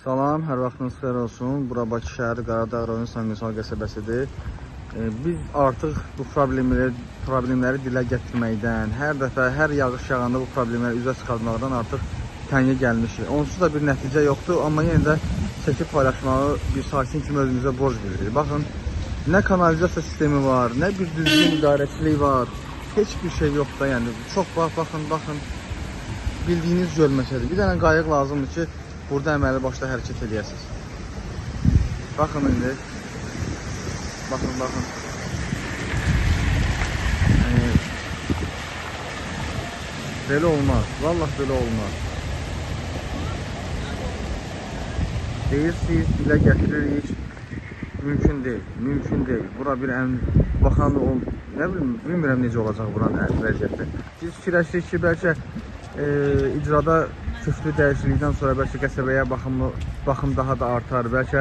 Salam, hər vaxtınız xeyir olsun. Bura Bakı şəhəri Qaradağ rayonu Sanqırsal qəsəbəsidir. Biz artıq bu problemləri dilə gətirməkdən, hər dəfə, hər yağış yağanda bu problemləri üzə çıxartmaqdan artıq təngə gəlmişik. Onsuz da bir nəticə yoxdur, amma yenə də çəkib paylaşmağı bir sakin kimi özümüzə borc bilirik. Baxın, nə kanalizasiya sistemi var, nə bir düzgün idarəçilik var. Heç bir şey yox da, yəni çox baxın, bildiyiniz gölməçədir. Bir dənə qayıq lazımdır ki, burada əməli başda hərəkət edəsiniz. Baxın indi. Baxın. Yəni, belə olmaz. Vallahi belə olmaz. Deyirsiniz, dilə gətiririk. Mümkün deyil. Bura bir baxan ol, nə bilim, bilmirəm necə olacaq buranın vəziyyəti. Biz fikirləşdik ki, bəlkə icrada köklü dəyişiklikdən sonra bəlkə qəsəbəyə baxım daha da artar, bəlkə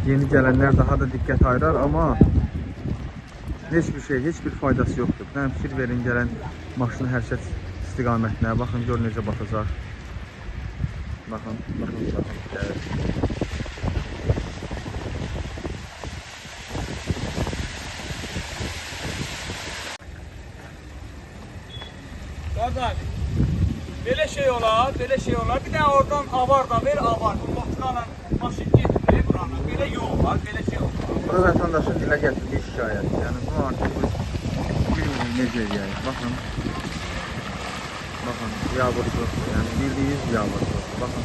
yeni gələnlər daha da diqqət ayırar, amma heç bir faydası yoxdur. Bir dənə fikir verin gələn maşının hərəkət istiqamətinə, baxın, gör necə batacaq. Baxın. Qardaş, belə şey olar. Bir də oradan avar da ver, avar. Motkala maşın getmir buranı. Belə yox var, belə şey olar. Bura vətəndaşın dilə gətirdiyi şikayət. Yəni, bunu artıq bilmiyorum necə eləyək. Baxın, biabırçılıqdır. Yəni, bildiyiniz biabırçılıqdır. Baxın.